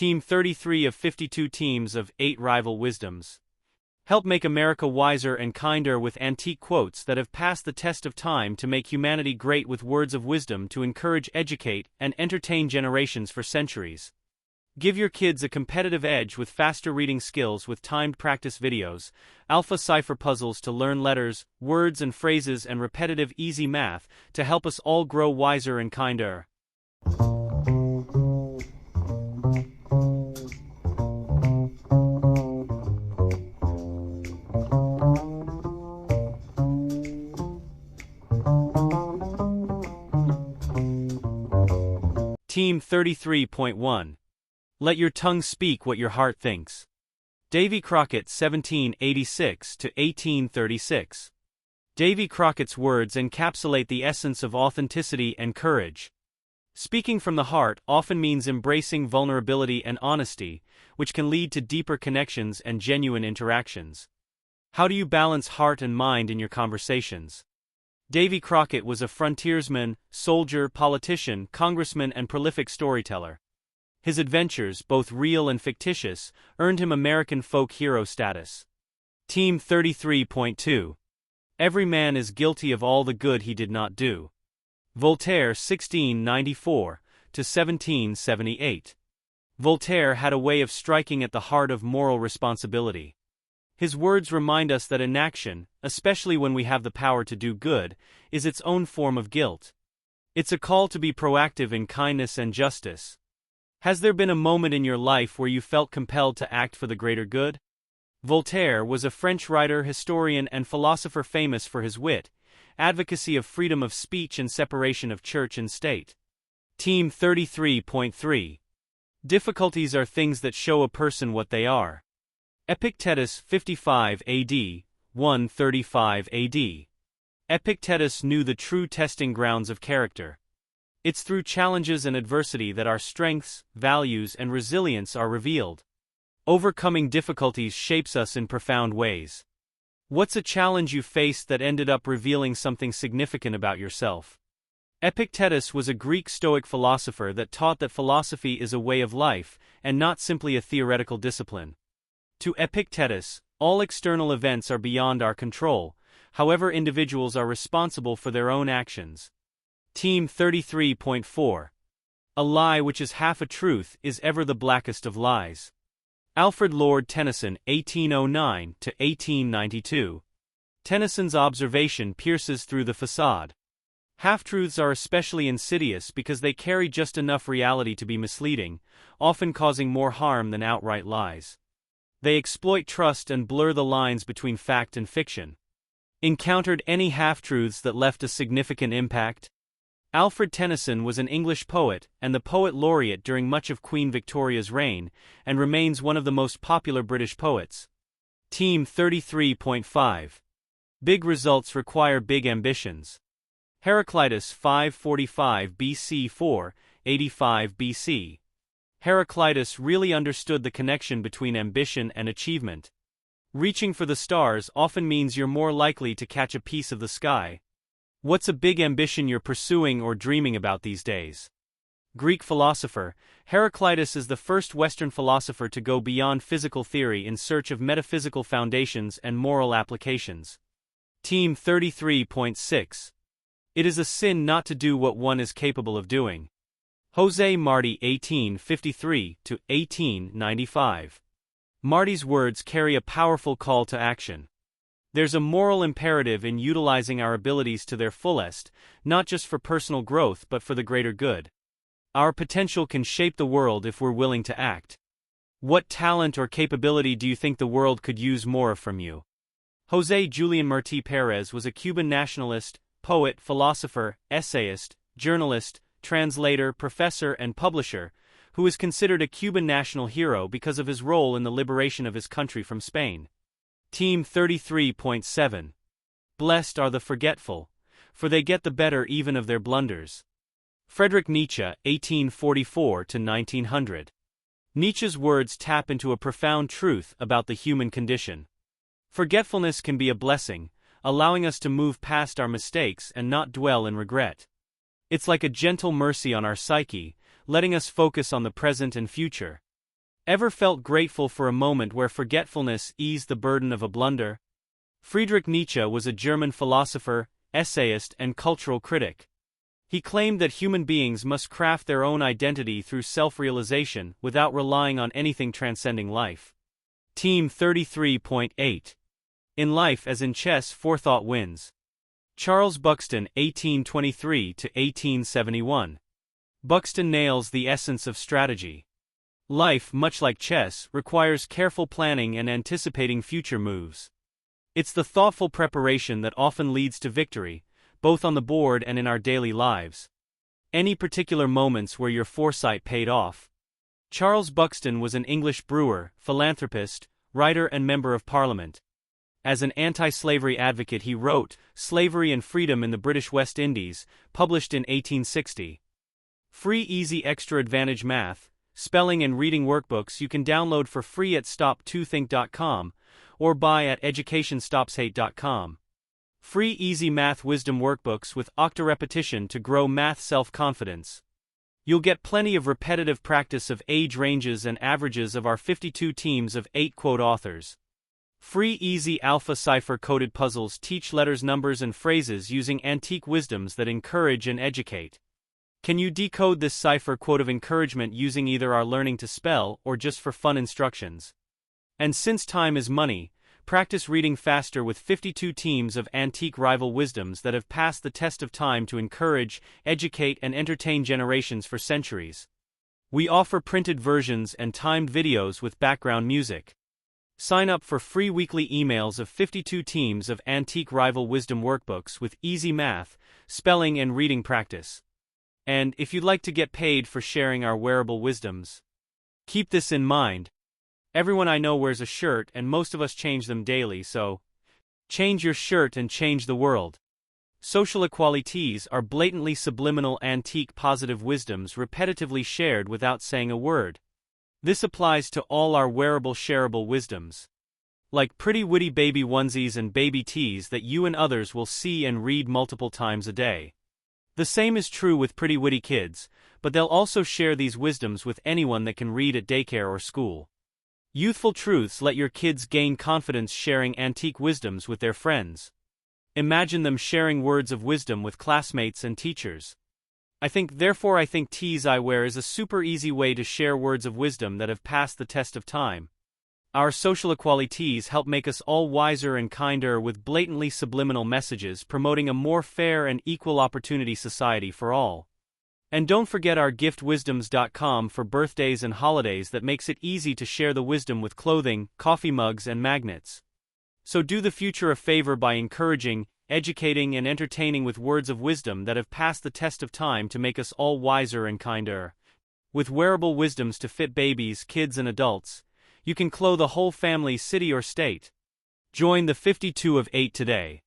Team 33 of 52 teams of 8 rival wisdoms. Help make America wiser and kinder with antique quotes that have passed the test of time to make humanity great, with words of wisdom to encourage, educate, and entertain generations for centuries. Give your kids a competitive edge with faster reading skills with timed practice videos, alpha cipher puzzles to learn letters, words and phrases, and repetitive easy math to help us all grow wiser and kinder. Team 33.1. Let your tongue speak what your heart thinks. Davy Crockett, 1786 to 1836. Davy Crockett's words encapsulate the essence of authenticity and courage. Speaking from the heart often means embracing vulnerability and honesty, which can lead to deeper connections and genuine interactions. How do you balance heart and mind in your conversations? Davy Crockett was a frontiersman, soldier, politician, congressman, and prolific storyteller. His adventures, both real and fictitious, earned him American folk hero status. Team 33.2. Every man is guilty of all the good he did not do. Voltaire, 1694 to 1778. Voltaire had a way of striking at the heart of moral responsibility. His words remind us that inaction, especially when we have the power to do good, is its own form of guilt. It's a call to be proactive in kindness and justice. Has there been a moment in your life where you felt compelled to act for the greater good? Voltaire was a French writer, historian, and philosopher famous for his wit, advocacy of freedom of speech, and separation of church and state. Team 33.3. Difficulties are things that show a person what they are. Epictetus, 55 AD, 135 AD. Epictetus knew the true testing grounds of character. It's through challenges and adversity that our strengths, values, and resilience are revealed. Overcoming difficulties shapes us in profound ways. What's a challenge you faced that ended up revealing something significant about yourself? Epictetus was a Greek Stoic philosopher that taught that philosophy is a way of life, and not simply a theoretical discipline. To Epictetus, all external events are beyond our control, however individuals are responsible for their own actions. Team 33.4. A lie which is half a truth is ever the blackest of lies. Alfred Lord Tennyson, 1809 to 1892. Tennyson's observation pierces through the facade. Half-truths are especially insidious because they carry just enough reality to be misleading, often causing more harm than outright lies. They exploit trust and blur the lines between fact and fiction. Encountered any half-truths that left a significant impact? Alfred Tennyson was an English poet and the poet laureate during much of Queen Victoria's reign, and remains one of the most popular British poets. Team 33.5. Big results require big ambitions. Heraclitus, 545 BC 485 BC. Heraclitus really understood the connection between ambition and achievement. Reaching for the stars often means you're more likely to catch a piece of the sky. What's a big ambition you're pursuing or dreaming about these days? Greek philosopher, Heraclitus is the first Western philosopher to go beyond physical theory in search of metaphysical foundations and moral applications. Team 33.6. It is a sin not to do what one is capable of doing. José Martí, 1853 to 1895. Marty's words carry a powerful call to action. There's a moral imperative in utilizing our abilities to their fullest, not just for personal growth but for the greater good. Our potential can shape the world if we're willing to act. What talent or capability do you think the world could use more of from you? José Julián Martí Pérez was a Cuban nationalist, poet, philosopher, essayist, journalist, translator, professor, and publisher, who is considered a Cuban national hero because of his role in the liberation of his country from Spain. Team 33.7. Blessed are the forgetful, for they get the better even of their blunders. Friedrich Nietzsche, 1844 to 1900. Nietzsche's words tap into a profound truth about the human condition. Forgetfulness can be a blessing, allowing us to move past our mistakes and not dwell in regret. It's like a gentle mercy on our psyche, letting us focus on the present and future. Ever felt grateful for a moment where forgetfulness eased the burden of a blunder? Friedrich Nietzsche was a German philosopher, essayist, and cultural critic. He claimed that human beings must craft their own identity through self-realization without relying on anything transcending life. Team 33.8. In life as in chess, forethought wins. Charles Buxton, 1823–1871. Buxton nails the essence of strategy. Life, much like chess, requires careful planning and anticipating future moves. It's the thoughtful preparation that often leads to victory, both on the board and in our daily lives. Any particular moments where your foresight paid off? Charles Buxton was an English brewer, philanthropist, writer and member of Parliament. As an anti-slavery advocate he wrote Slavery and Freedom in the British West Indies, published in 1860. Free easy extra advantage math, spelling and reading workbooks you can download for free at stop2think.com or buy at educationstopshate.com. Free easy math wisdom workbooks with octa repetition to grow math self-confidence. You'll get plenty of repetitive practice of age ranges and averages of our 52 teams of 8 quote authors. Free easy alpha Cypher coded puzzles teach letters, numbers and phrases using antique wisdoms that encourage and educate. Can you decode this Cypher quote of encouragement using either our learning to spell or just for fun instructions? And since time is money, practice reading faster with 52 teams of antique rival wisdoms that have passed the test of time to encourage, educate and entertain generations for centuries. We offer printed versions and timed videos with background music. Sign up for free weekly emails of 52 teams of antique rival wisdom workbooks with easy math, spelling and reading practice. And if you'd like to get paid for sharing our wearable wisdoms, keep this in mind. Everyone I know wears a shirt and most of us change them daily, so change your shirt and change the world. Social equalities are blatantly subliminal antique positive wisdoms repetitively shared without saying a word. This applies to all our wearable shareable wisdoms. Like pretty witty baby onesies and baby tees that you and others will see and read multiple times a day. The same is true with pretty witty kids, but they'll also share these wisdoms with anyone that can read at daycare or school. Youthful truths let your kids gain confidence sharing antique wisdoms with their friends. Imagine them sharing words of wisdom with classmates and teachers. I think tees I wear is a super easy way to share words of wisdom that have passed the test of time. Our social equalities help make us all wiser and kinder with blatantly subliminal messages promoting a more fair and equal opportunity society for all. And don't forget our giftwisdoms.com for birthdays and holidays that makes it easy to share the wisdom with clothing, coffee mugs and magnets. So do the future a favor by encouraging, educating and entertaining with words of wisdom that have passed the test of time to make us all wiser and kinder. With wearable wisdoms to fit babies, kids and adults, you can clothe a whole family, city or state. Join the 52 of 8 today.